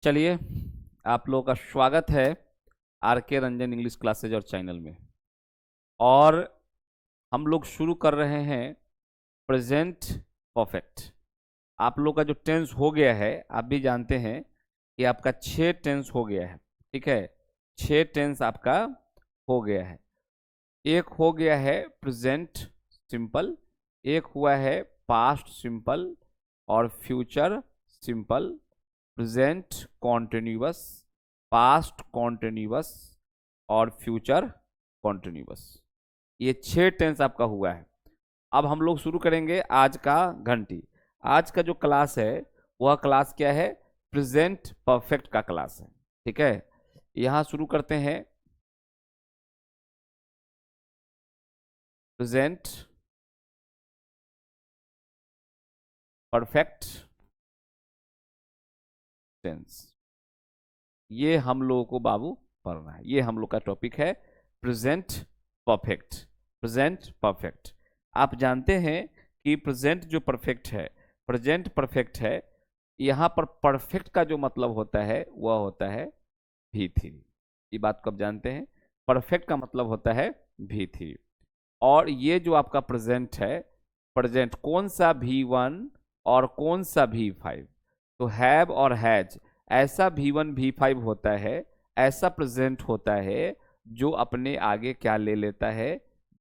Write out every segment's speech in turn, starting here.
चलिए, आप लोगों का स्वागत है आर के रंजन इंग्लिश क्लासेज और चैनल में। और हम लोग शुरू कर रहे हैं प्रेजेंट परफेक्ट। आप लोग का जो टेंस हो गया है, आप भी जानते हैं कि आपका 6 टेंस हो गया है। ठीक है, 6 टेंस आपका हो गया है। एक हो गया है प्रेजेंट सिंपल, एक हुआ है पास्ट सिंपल और future simple, present continuous, past continuous और फ्यूचर कॉन्टिन्यूअस। ये 6 टेंस आपका हुआ है। अब हम लोग शुरू करेंगे आज का घंटी। आज का जो क्लास है वह क्लास क्या है? प्रेजेंट परफेक्ट का क्लास है। ठीक है, यहां शुरू करते हैं। प्रेजेंट परफेक्ट टेंस, ये हम लोगों को बाबू पढ़ना है। ये हम लोग का टॉपिक है प्रेजेंट परफेक्ट। प्रेजेंट परफेक्ट, आप जानते हैं कि प्रेजेंट जो परफेक्ट है, प्रेजेंट परफेक्ट है, यहाँ पर परफेक्ट का जो मतलब होता है वह होता है V3। ये बात को आप जानते हैं, परफेक्ट का मतलब होता है V3। और ये जो आपका प्रेजेंट है, प्रेजेंट कौन सा V1 और कौन सा V5? तो हैव और हैज, ऐसा V1 V5 होता है, ऐसा प्रेजेंट होता है जो अपने आगे क्या ले लेता है?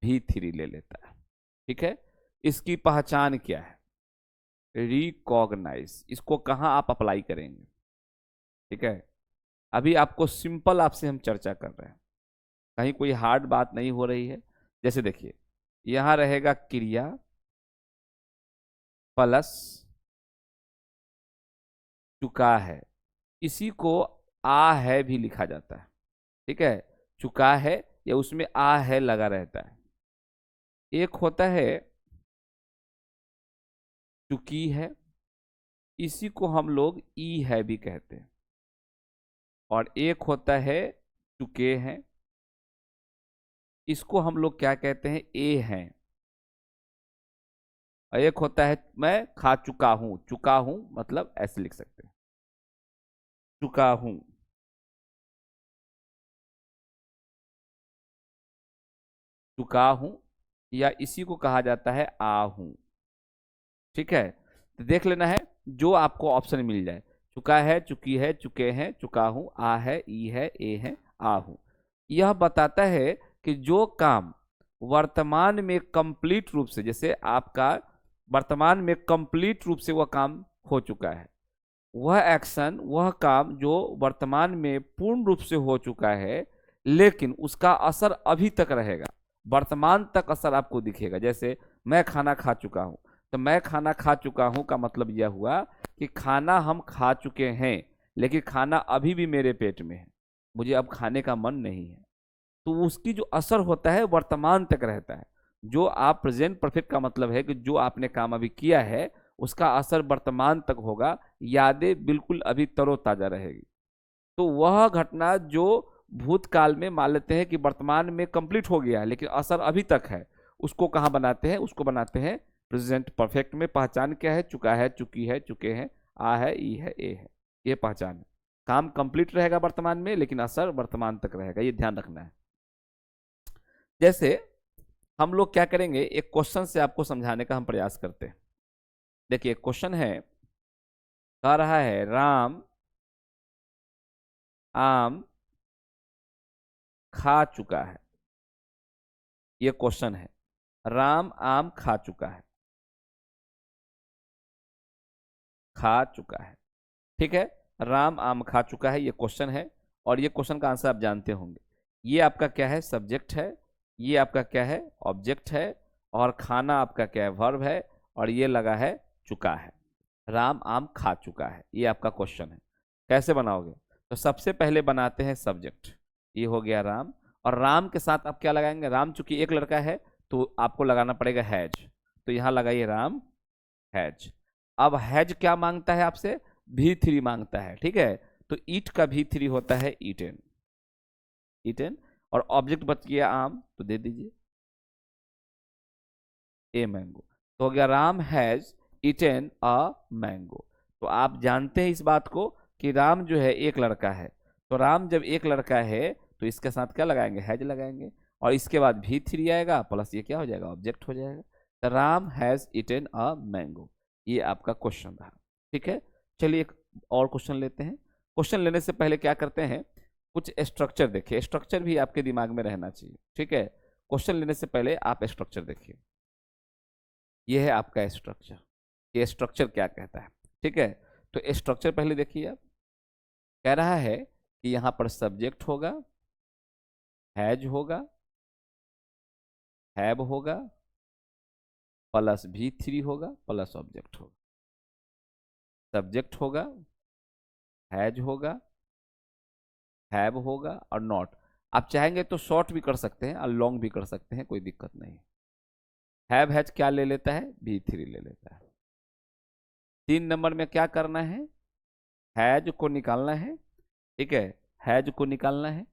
V3 ले लेता है। ठीक है, इसकी पहचान क्या है? रिकॉग्नाइज। इसको कहाँ आप अप्लाई करेंगे? ठीक है, अभी आपको सिंपल आपसे हम चर्चा कर रहे हैं, कहीं कोई हार्ड बात नहीं हो रही है। जैसे देखिए, यहां रहेगा क्रिया प्लस चुका है, इसी को आ है भी लिखा जाता है। ठीक है, चुका है या उसमें आ है लगा रहता है। एक होता है चुकी है, इसी को हम लोग ई है भी कहते हैं। और एक होता है चुके हैं, इसको हम लोग क्या कहते हैं? ए हैं। और एक होता है मैं खा चुका हूं, चुका हूं मतलब ऐसे लिख सकते हैं, चुका हूं, चुका हूं, या इसी को कहा जाता है आ हूं। ठीक है, तो देख लेना है जो आपको ऑप्शन मिल जाए। चुका है, चुकी है, चुके हैं, चुका हूं, आ है, ई है, ए है, आ हूं। यह बताता है कि जो काम वर्तमान में कंप्लीट रूप से, जैसे आपका वर्तमान में कंप्लीट रूप से वह काम हो चुका है, वह एक्शन, वह काम जो वर्तमान में पूर्ण रूप से हो चुका है, लेकिन उसका असर अभी तक रहेगा, वर्तमान तक असर आपको दिखेगा। जैसे मैं खाना खा चुका हूं, तो मैं खाना खा चुका हूं का मतलब यह हुआ कि खाना हम खा चुके हैं, लेकिन खाना अभी भी मेरे पेट में है, मुझे अब खाने का मन नहीं है। तो उसकी जो असर होता है वर्तमान तक रहता है। जो आप प्रेजेंट परफेक्ट का मतलब है कि जो आपने काम अभी किया है उसका असर वर्तमान तक होगा, यादें बिल्कुल अभी तरोताजा रहेगी। तो वह घटना जो भूतकाल में मान लेते हैं कि वर्तमान में कंप्लीट हो गया है लेकिन असर अभी तक है, उसको कहाँ बनाते हैं? उसको बनाते हैं प्रेजेंट परफेक्ट में। पहचान क्या है? चुका है, चुकी है, चुके हैं, आ है, ई है, ए है, ये पहचान है। काम कंप्लीट रहेगा वर्तमान में लेकिन असर वर्तमान तक रहेगा, ये ध्यान रखना है। जैसे हम लोग क्या करेंगे, एक क्वेश्चन से आपको समझाने का हम प्रयास करते हैं। देखिए क्वेश्चन है, कह रहा है राम आम खा चुका है। ये क्वेश्चन है, राम आम खा चुका है, खा चुका है। ठीक है, राम आम खा चुका है, ये क्वेश्चन है। और ये क्वेश्चन का आंसर आप जानते होंगे। ये आपका क्या है? सब्जेक्ट है। ये आपका क्या है? ऑब्जेक्ट है। और खाना आपका क्या है? वर्ब है। और ये लगा है चुका है। राम आम खा चुका है, ये आपका क्वेश्चन है। कैसे बनाओगे? तो सबसे पहले बनाते हैं सब्जेक्ट, ये हो गया राम। और राम के साथ आप क्या लगाएंगे? राम चूंकि एक लड़का है तो आपको लगाना पड़ेगा हैज, तो यहां लगाइए राम हैज। अब हैज क्या मांगता है आपसे? V3 मांगता है। ठीक है, तो ईट का V3 होता है ईटेन, ईटेन। और ऑब्जेक्ट बच गया आम, तो दे दीजिए ए मैंगो। तो हो गया Ram has eaten a mango. तो आप जानते हैं इस बात को कि राम जो है एक लड़का है, तो राम जब एक लड़का है तो इसके साथ क्या लगाएंगे, हैज लगाएंगे, और इसके बाद भी थ्री आएगा प्लस ये क्या हो जाएगा, ऑब्जेक्ट हो जाएगा। तो Ram has eaten a mango, ये आपका क्वेश्चन रहा। ठीक है, चलिए एक और क्वेश्चन लेते हैं। क्वेश्चन लेने से पहले क्या करते हैं, कुछ स्ट्रक्चर देखिए, स्ट्रक्चर भी आपके दिमाग में रहना चाहिए। ठीक है, क्वेश्चन लेने से पहले आप स्ट्रक्चर देखिए, ये है आपका स्ट्रक्चर, ये स्ट्रक्चर क्या कहता है। ठीक है, तो स्ट्रक्चर पहले देखिए आप, कह रहा है कि यहाँ पर सब्जेक्ट होगा, हैज होगा, हैव होगा, प्लस भी थ्री होगा, प्लस ऑब्जेक्ट होगा। सब्जेक्ट होगा, हैज होगा, हैव होगा और नॉट। आप चाहेंगे तो शॉर्ट भी कर सकते हैं और लॉन्ग भी कर सकते हैं, कोई दिक्कत नहीं। हैव हैज क्या ले लेता है, भी थ्री ले लेता है। 3 नंबर में क्या करना है, हैज को निकालना है। ठीक है, हैज को निकालना है,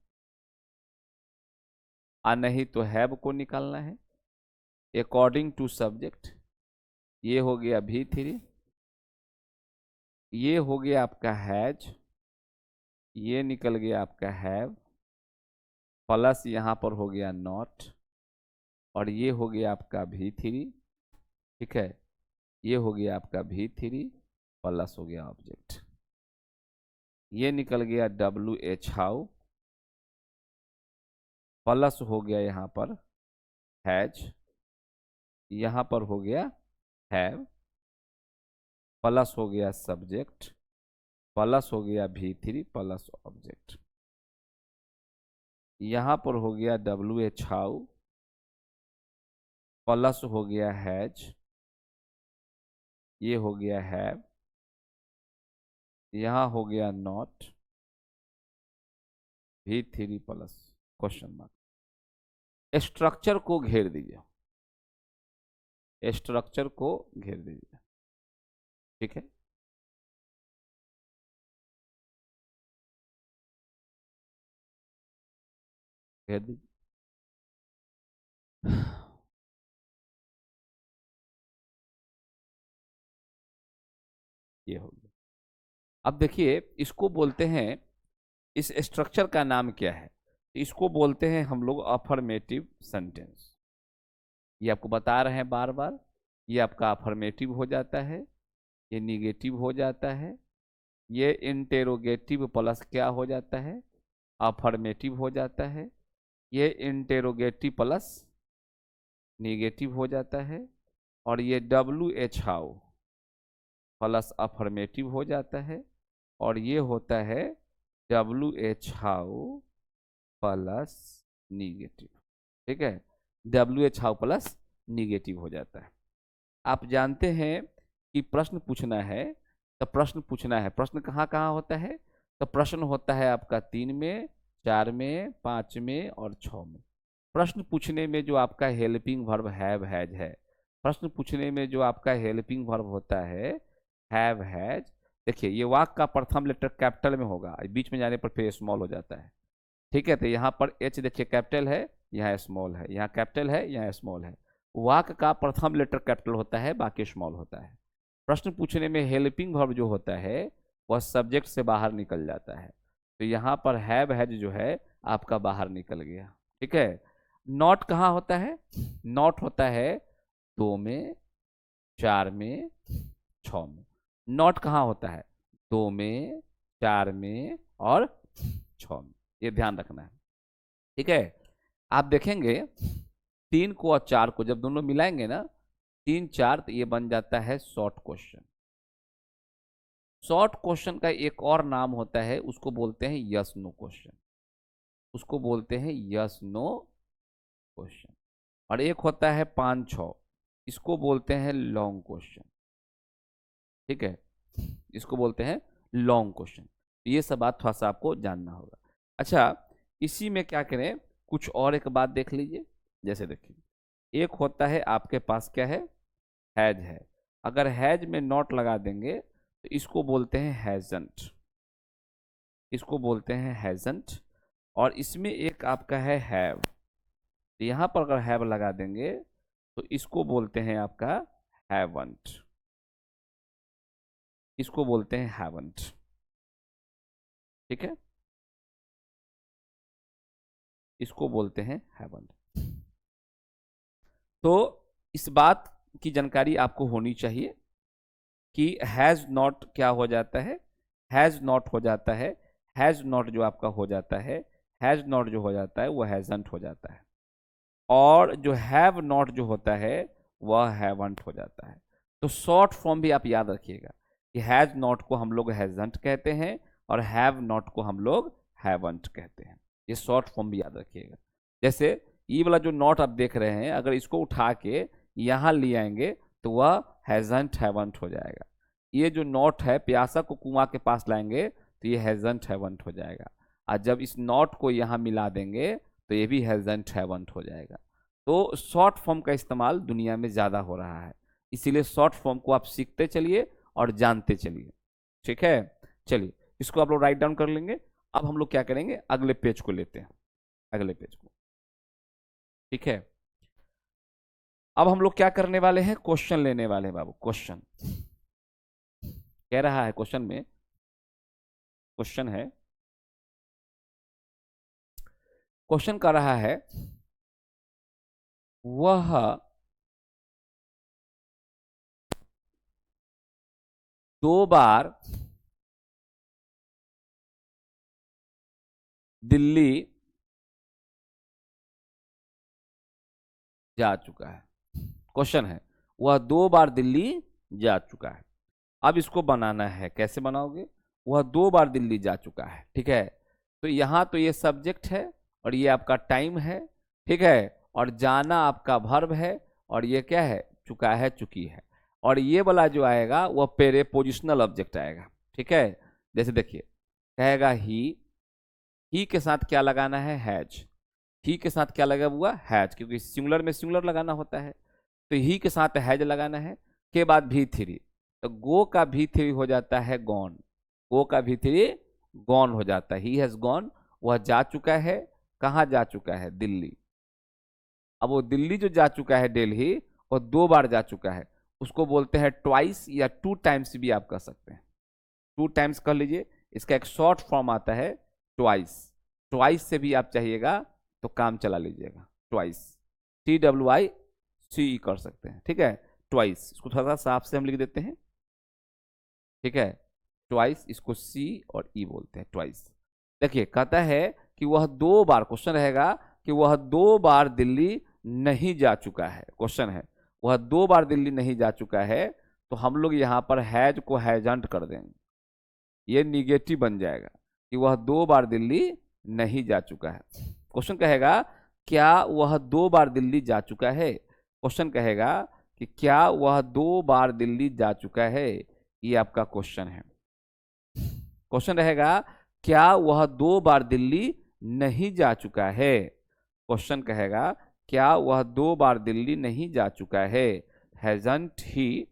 और नहीं तो हैव को निकालना है अकॉर्डिंग टू सब्जेक्ट। ये हो गया भी थ्री, ये हो गया आपका हैज, ये निकल गया आपका हैव, प्लस यहाँ पर हो गया नॉट, और ये हो गया आपका भी थ्री। ठीक है, ये हो गया आपका भी थ्री, प्लस हो गया ऑब्जेक्ट, ये निकल गया डब्ल्यू एच हाउ, प्लस हो गया यहाँ पर हैज, यहाँ पर हो गया हैव, प्लस हो गया सब्जेक्ट, प्लस हो गया भी थ्री, प्लस ऑब्जेक्ट, यहाँ पर हो गया डब्ल्यू एच हाउ, प्लस हो गया हैज, ये हो गया हैव, यहाँ हो गया नॉट, भी three plus question mark. Structure को घेर दीजिए, स्ट्रक्चर को घेर दीजिए। ठीक है, घेर दीजिए। ये हो गया। अब देखिए, इसको बोलते हैं, इस स्ट्रक्चर का नाम क्या है, इसको बोलते हैं हम लोग अफर्मेटिव सेंटेंस। ये आपको बता रहे हैं बार बार, ये आपका अफर्मेटिव हो जाता है, ये निगेटिव हो जाता है, ये इंटेरोगेटिव प्लस क्या हो जाता है, अफर्मेटिव हो जाता है, ये इंटेरोगेटिव प्लस निगेटिव हो जाता है, और ये W H how plus affirmative हो जाता है, और ये होता है W H how plus negative. ठीक है, W H how plus negative हो जाता है। आप जानते हैं कि प्रश्न पूछना है, तो प्रश्न पूछना है, प्रश्न कहाँ कहाँ होता है, तो प्रश्न होता है आपका 3 में, 4 में, 5 में और 6 में। प्रश्न पूछने में जो आपका हेल्पिंग वर्ब हैव हैज है, प्रश्न पूछने में जो आपका हेल्पिंग वर्ब होता है हैव हैज, देखिए ये वाक्य का प्रथम लेटर कैपिटल में होगा, बीच में जाने पर फिर स्मॉल हो जाता है। ठीक है, तो यहाँ पर एच देखिए कैपिटल है, यहाँ स्मॉल है, यहाँ कैपिटल है, यहाँ स्मॉल है। वाक्य का प्रथम लेटर कैपिटल होता है, बाकी स्मॉल होता है। प्रश्न पूछने में हेल्पिंग वर्ब जो होता है वह सब्जेक्ट से बाहर निकल जाता है, तो यहाँ पर हैव हैज जो है आपका बाहर निकल गया। ठीक है, नॉट कहाँ होता है, नॉट होता है 2 में, 4 में, 6 में। नॉट कहाँ होता है, 2 में, 4 में और 6 में, ये ध्यान रखना है। ठीक है, आप देखेंगे 3 को और 4 को जब दोनों मिलाएंगे ना, 3 4, तो ये बन जाता है शॉर्ट क्वेश्चन। शॉर्ट क्वेश्चन का एक और नाम होता है, उसको बोलते हैं यस नो क्वेश्चन, उसको बोलते हैं यस नो क्वेश्चन। और एक होता है 5 6, इसको बोलते हैं लॉन्ग क्वेश्चन। ठीक है, इसको बोलते हैं लॉन्ग क्वेश्चन। ये सब बात थोड़ा सा आपको जानना होगा। अच्छा, इसी में क्या करें, कुछ और एक बात देख लीजिए। जैसे देखिए, एक होता है आपके पास क्या है, हैज है, अगर हैज में नॉट लगा देंगे तो इसको बोलते हैं हैजंट, इसको बोलते हैं हैजंट। और इसमें एक आपका है हैव, तो यहाँ पर अगर हैव लगा देंगे तो इसको बोलते हैं आपका हैवंट, इसको बोलते हैं हैवंट। ठीक है, इसको बोलते हैं हैवंट। तो इस बात की जानकारी आपको होनी चाहिए कि हैज नॉट क्या हो जाता है, हैज नॉट हो जाता है, हैज नॉट जो आपका हो जाता है, हैज नॉट जो हो जाता है वो हैजंट हो जाता है, और जो हैव नॉट जो होता है वह हैवंट हो जाता है। तो शॉर्ट फॉर्म भी आप याद रखिएगा कि हैज नॉट को हम लोग हैजंट कहते हैं और हैव नॉट को हम लोग हैवंट कहते हैं। ये शॉर्ट फॉर्म भी याद रखिएगा। जैसे ये वाला जो नॉट आप देख रहे हैं, अगर इसको उठा के यहाँ ले आएंगे तो वह हैजंट हैवंट हो जाएगा। ये जो नॉट है, प्यासा को कुआं के पास लाएंगे तो ये हैजंट हैवंट हो जाएगा, और जब इस नॉट को यहाँ मिला देंगे तो ये भी हैजंट हैवंट हो जाएगा। तो शॉर्ट फॉर्म का इस्तेमाल दुनिया में ज़्यादा हो रहा है, इसीलिए शॉर्ट फॉर्म को आप सीखते चलिए और जानते चलिए। ठीक है, चलिए इसको आप लोग राइट डाउन कर लेंगे। अब हम लोग क्या करेंगे, अगले पेज को लेते हैं, अगले पेज को। ठीक है, अब हम लोग क्या करने वाले हैं, क्वेश्चन लेने वाले हैं बाबू। क्वेश्चन कह रहा है, क्वेश्चन में क्वेश्चन है, क्वेश्चन कर रहा है वह दो बार दिल्ली जा चुका है। क्वेश्चन है, वह दो बार दिल्ली जा चुका है। अब इसको बनाना है, कैसे बनाओगे, वह दो बार दिल्ली जा चुका है। ठीक है, तो यहां तो ये सब्जेक्ट है और ये आपका टाइम है। ठीक है, और जाना आपका वर्ब है, और ये क्या है, चुका है, चुकी है। और ये वाला जो आएगा वह प्रीपोजिशनल ऑब्जेक्ट आएगा। ठीक है, जैसे देखिए, कहेगा ही के साथ क्या लगाना है, हैज। ही के साथ क्या लगा हुआ, हैज, क्योंकि सिंगुलर में सिंगुलर लगाना होता है, तो ही के साथ हैज लगाना है। के बाद भी थ्री, तो गो का भी थ्री हो जाता है गॉन, गो का भी थ्री गॉन हो जाता है। ही हैज गॉन, वह जा चुका है, कहाँ जा चुका है, दिल्ली। अब वो दिल्ली जो जा चुका है, दिल्ली, वो दो बार जा चुका है, उसको बोलते हैं ट्वाइस, या टू टाइम्स भी आप कह सकते हैं। टू टाइम्स कह लीजिए, इसका एक शॉर्ट फॉर्म आता है ट्वाइस। ट्वाइस से भी आप चाहिएगा तो काम चला लीजिएगा, ट्वाइस, TWICE कर सकते हैं। ठीक है, ट्वाइस, इसको थोड़ा सा साफ से हम लिख देते हैं। ठीक है, ट्वाइस, इसको C और E बोलते हैं, ट्वाइस। देखिए, कहता है कि वह दो बार, क्वेश्चन रहेगा कि वह दो बार दिल्ली नहीं जा चुका है। क्वेश्चन है, वह दो बार दिल्ली नहीं जा चुका है, तो हम लोग यहाँ पर हैज को हैजंट कर देंगे, ये निगेटिव बन जाएगा कि वह दो बार दिल्ली नहीं जा चुका है। क्वेश्चन कहेगा क्या वह दो बार दिल्ली जा चुका है, क्वेश्चन कहेगा कि क्या वह दो बार दिल्ली जा चुका है, ये आपका क्वेश्चन है। क्वेश्चन रहेगा क्या वह दो बार दिल्ली नहीं जा चुका है, क्वेश्चन कहेगा क्या वह दो बार दिल्ली नहीं जा चुका है, hasn't he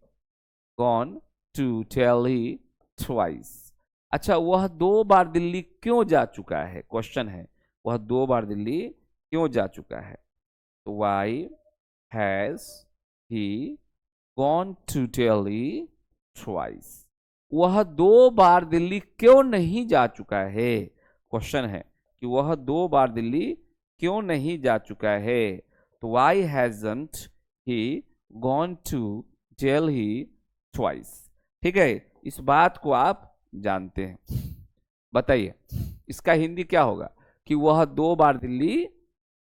gone to Delhi twice. अच्छा, वह दो बार दिल्ली क्यों जा चुका है, क्वेश्चन है वह दो बार दिल्ली क्यों जा चुका है, तो why has he gone to Delhi twice. वह दो बार दिल्ली क्यों नहीं जा चुका है, क्वेश्चन है कि वह दो बार दिल्ली क्यों नहीं जा चुका है, तो why hasn't he gone to Delhi twice. ठीक है, इस बात को आप जानते हैं। बताइए इसका हिंदी क्या होगा, कि वह दो बार दिल्ली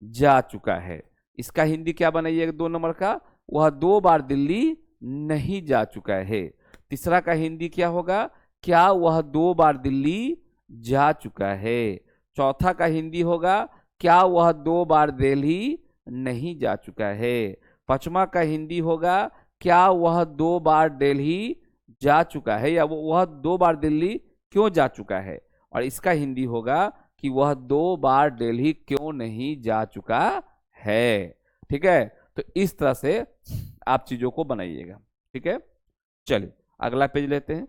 जा चुका है। इसका हिंदी क्या बनाइएगा, दो नंबर का, वह दो बार दिल्ली नहीं जा चुका है। तीसरा का हिंदी क्या होगा, क्या वह दो बार दिल्ली जा चुका है। चौथा का हिंदी होगा क्या वह दो बार दिल्ली नहीं जा चुका है। पांचवा का हिंदी होगा क्या वह दो बार दिल्ली जा चुका है, या वह दो बार दिल्ली क्यों जा चुका है। और इसका हिंदी होगा कि वह दो बार दिल्ली क्यों नहीं जा चुका है। ठीक है, तो इस तरह से आप चीजों को बनाइएगा। ठीक है, चलिए अगला पेज लेते हैं।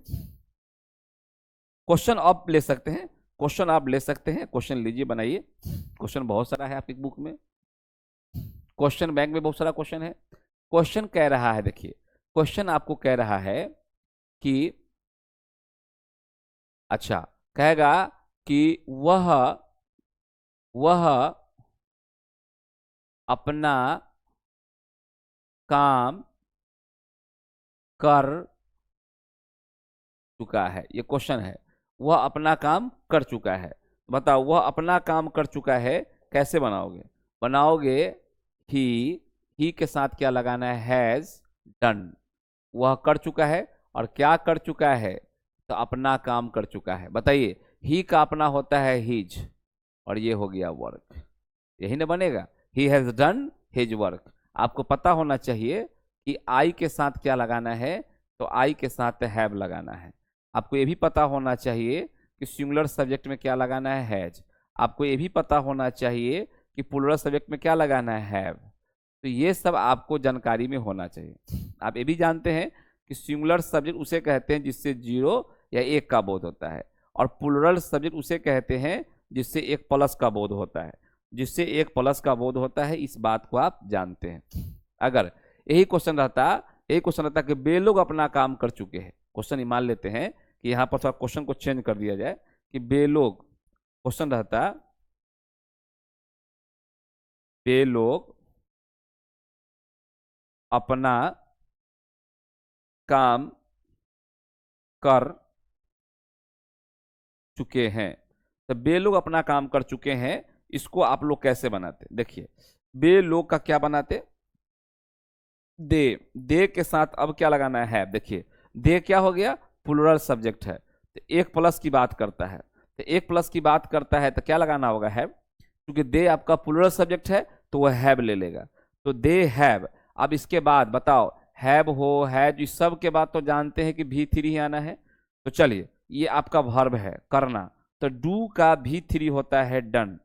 क्वेश्चन आप ले सकते हैं, क्वेश्चन आप ले सकते हैं, क्वेश्चन लीजिए, बनाइए। क्वेश्चन बहुत सारा है आपकी बुक में, क्वेश्चन बैंक में बहुत सारा क्वेश्चन है। क्वेश्चन कह रहा है, देखिए क्वेश्चन आपको कह रहा है कि अच्छा, कहेगा कि वह अपना काम कर चुका है। ये क्वेश्चन है, वह अपना काम कर चुका है। बताओ वह अपना काम कर चुका है, कैसे बनाओगे? बनाओगे ही, ही के साथ क्या लगाना है? Has done. वह कर चुका है, और क्या कर चुका है? तो अपना काम कर चुका है। बताइए, ही का अपना होता है हिज, और ये हो गया वर्क। यही ना बनेगा, he has done his work. आपको पता होना चाहिए कि आई के साथ क्या लगाना है, तो आई के साथ हैव लगाना है। आपको ये भी पता होना चाहिए कि सिंगुलर सब्जेक्ट में क्या लगाना है? हैज। आपको ये भी पता होना चाहिए कि प्लूरल सब्जेक्ट में क्या लगाना है? हैव। तो ये सब आपको जानकारी में होना चाहिए। आप ये भी जानते हैं कि सिंगुलर सब्जेक्ट उसे कहते हैं जिससे जीरो या एक का बोध होता है, और प्लूरल सब्जेक्ट उसे कहते हैं जिससे एक प्लस का बोध होता है। जिससे एक प्लस का बोध होता है, इस बात को आप जानते हैं। अगर यही क्वेश्चन रहता कि वे लोग अपना काम कर चुके हैं, क्वेश्चन मान लेते हैं कि यहाँ पर थोड़ा क्वेश्चन को चेंज कर दिया जाए कि वे लोग, क्वेश्चन रहता वे लोग अपना काम कर चुके हैं। तो वे लोग अपना काम कर चुके हैं, इसको आप लोग कैसे बनाते? देखिए, वे लोग का क्या बनाते? दे के साथ अब क्या लगाना है? देखिए, दे क्या हो गया? प्लूरल सब्जेक्ट है, तो एक प्लस की बात करता है। तो एक प्लस की बात करता है तो क्या लगाना होगा? हैव। क्योंकि दे आपका प्लूरल सब्जेक्ट है, तो वह हैव ले लेगा। तो दे हैव। अब इसके बाद बताओ, हैव हो, हैज, इस सब के बाद तो जानते हैं कि भी थ्री ही आना है। तो चलिए, ये आपका वर्ब है करना, तो डू का भी थ्री होता है डन।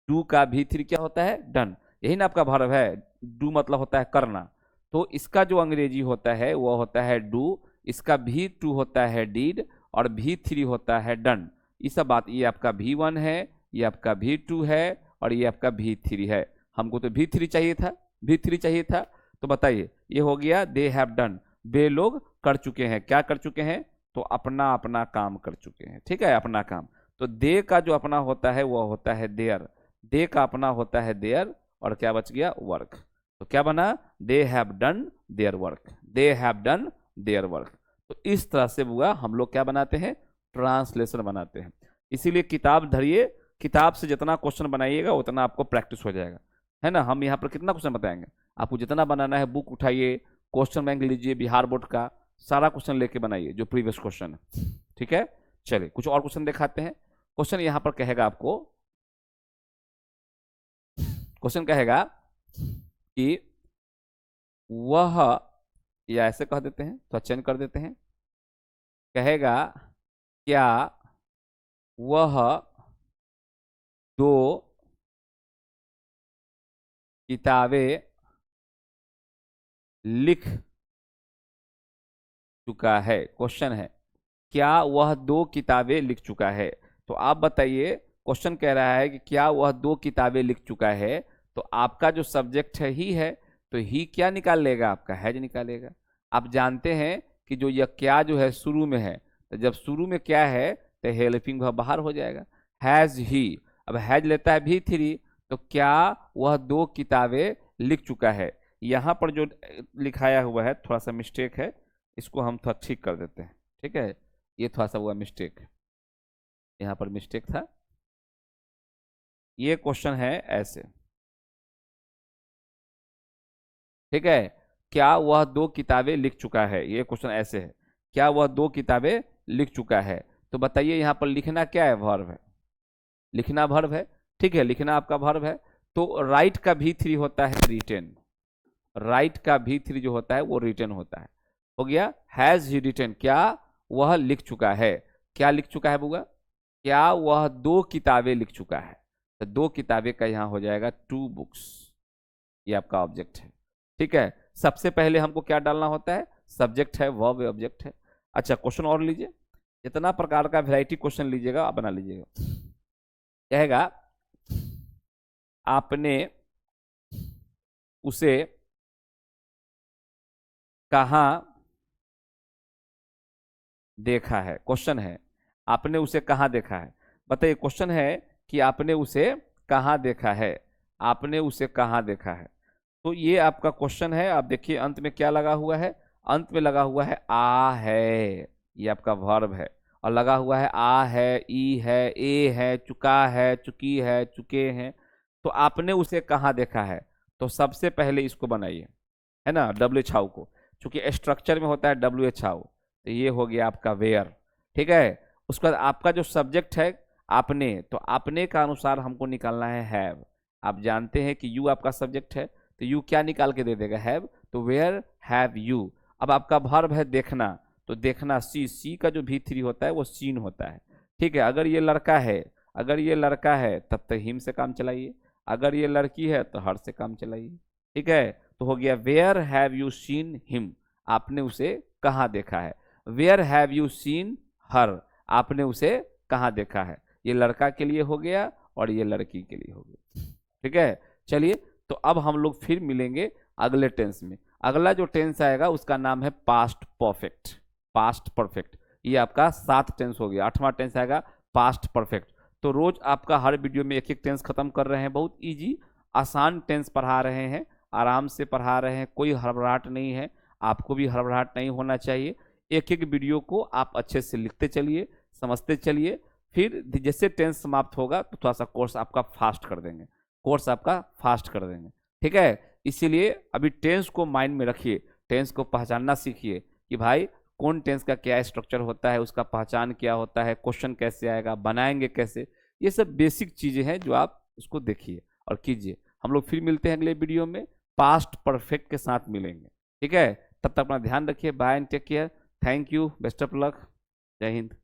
डू का भी थ्री क्या होता है? डन। यही ना आपका वर्ब है, डू मतलब होता है करना। तो इसका जो अंग्रेजी होता है वो होता है डू, इसका भी टू होता है डीड, और भी थ्री होता है डन। ये सब बात, ये आपका भी वन है, ये आपका भी टू है, और ये आपका भी थ्री है। हमको तो भी थ्री चाहिए था, भी थ्री चाहिए था। तो बताइए, ये हो गया दे हैव डन। वे लोग कर चुके हैं, क्या कर चुके हैं? तो अपना अपना काम कर चुके हैं। ठीक है, अपना काम। तो दे का जो अपना होता है वो होता है देयर, दे का अपना होता है देयर, और क्या बच गया? वर्क। तो क्या बना? They have done their work, they have done their work. तो इस तरह से बुआ हम लोग क्या बनाते हैं? ट्रांसलेशन बनाते हैं। इसीलिए किताब धरिए, किताब से जितना क्वेश्चन बनाइएगा उतना आपको प्रैक्टिस हो जाएगा, है ना। हम यहाँ पर कितना क्वेश्चन बताएंगे, आपको जितना बनाना है बुक उठाइए, क्वेश्चन बैंक लीजिए बिहार बोर्ड का, सारा क्वेश्चन लेके बनाइए जो प्रीवियस क्वेश्चन है। ठीक है, चलिए कुछ और क्वेश्चन दिखाते हैं। क्वेश्चन यहाँ पर कहेगा आपको, क्वेश्चन कहेगा कि वह, या ऐसे कह देते हैं, तो चेंज कर देते हैं, कहेगा क्या वह दो किताबें लिख चुका है? क्वेश्चन है, क्या वह दो किताबें लिख चुका है? तो आप बताइए, क्वेश्चन कह रहा है कि क्या वह दो किताबें लिख चुका है, तो आपका जो सब्जेक्ट है ही है, तो ही क्या निकाल लेगा? आपका हैज निकालेगा। आप जानते हैं कि जो यह क्या जो है शुरू में है, तो जब शुरू में क्या है तो हेल्पिंग वर्ब बाहर हो जाएगा। हैज ही, अब हैज लेता है भी थ्री, तो क्या वह दो किताबें लिख चुका है? यहाँ पर जो लिखाया हुआ है थोड़ा सा मिस्टेक है, इसको हम थोड़ा ठीक कर देते हैं। ठीक है, ये थोड़ा सा हुआ मिस्टेक, यहाँ पर मिस्टेक था। ये क्वेश्चन है ऐसे, ठीक है, क्या वह दो किताबें लिख चुका है? ये क्वेश्चन ऐसे है, क्या वह दो किताबें लिख चुका है? तो बताइए यहाँ पर लिखना क्या है? वर्ब है, लिखना वर्ब है। ठीक है, लिखना आपका वर्ब है। तो राइट का भी थ्री होता है रिटेन, राइट का भी थ्री जो होता है वो रिटेन होता है। हो गया हैज ही रिटेन, क्या वह लिख चुका है? क्या लिख चुका है बुआ? क्या वह दो किताबें लिख चुका है? तो दो किताबें का यहाँ हो जाएगा टू बुक्स, ये आपका ऑब्जेक्ट है। ठीक है, सबसे पहले हमको क्या डालना होता है? सब्जेक्ट है, वर्ब ऑब्जेक्ट है। अच्छा, क्वेश्चन और लीजिए, जितना प्रकार का वैरायटी क्वेश्चन लीजिएगा आप बना लीजिएगा। कहेगा आपने उसे कहाँ देखा है? क्वेश्चन है, आपने उसे कहाँ देखा है? बताइए, क्वेश्चन है कि आपने उसे कहाँ देखा है, आपने उसे कहाँ देखा है। तो ये आपका क्वेश्चन है। आप देखिए अंत में क्या लगा हुआ है, अंत में लगा हुआ है आ है, ये आपका वर्ब है, और लगा हुआ है आ है, ई है, ए है, चुका है, चुकी है, चुके हैं। तो आपने उसे कहाँ देखा है, तो सबसे पहले इसको बनाइए, है ना, डब्ल्यू एच हाउ को, चूंकि स्ट्रक्चर में होता है डब्ल्यू एच हाउ, तो ये हो गया आपका वेयर। ठीक है, उसके बाद आपका जो सब्जेक्ट है आपने, तो आपने का अनुसार हमको निकालना है हैव। आप जानते हैं कि यू आपका सब्जेक्ट है, तो यू क्या निकाल के दे देगा, हैव, तो वेयर हैव यू। अब आपका वर्ब है देखना, तो देखना सी, सी का जो V3 होता है वो सीन होता है। ठीक है, अगर ये लड़का है, अगर ये लड़का है तब तक हिम से काम चलाइए, अगर ये लड़की है तो हर से काम चलाइए। ठीक है, तो हो गया where have you seen him, आपने उसे कहाँ देखा है। Where have you seen her, आपने उसे कहाँ देखा है। ये लड़का के लिए हो गया और ये लड़की के लिए हो गया। ठीक है, चलिए, तो अब हम लोग फिर मिलेंगे अगले टेंस में। अगला जो टेंस आएगा उसका नाम है पास्ट परफेक्ट, पास्ट परफेक्ट। ये आपका 7 टेंस हो गया, 8वां टेंस आएगा पास्ट परफेक्ट। तो रोज आपका हर वीडियो में एक एक टेंस खत्म कर रहे हैं, बहुत इजी आसान टेंस पढ़ा रहे हैं, आराम से पढ़ा रहे हैं, कोई हड़बड़ाहट नहीं है, आपको भी हड़बड़ाहट नहीं होना चाहिए। एक एक वीडियो को आप अच्छे से लिखते चलिए, समझते चलिए, फिर जैसे टेंस समाप्त होगा तो थोड़ा सा कोर्स आपका फास्ट कर देंगे, कोर्स आपका फास्ट कर देंगे। ठीक है, इसीलिए अभी टेंस को माइंड में रखिए, टेंस को पहचानना सीखिए कि भाई कौन टेंस का क्या स्ट्रक्चर होता है, उसका पहचान क्या होता है, क्वेश्चन कैसे आएगा, बनाएंगे कैसे, ये सब बेसिक चीजें हैं जो आप उसको देखिए और कीजिए। हम लोग फिर मिलते हैं अगले वीडियो में, पास्ट परफेक्ट के साथ मिलेंगे। ठीक है, तब तक अपना ध्यान रखिए, bye and take care, thank you, best of luck, जय हिंद।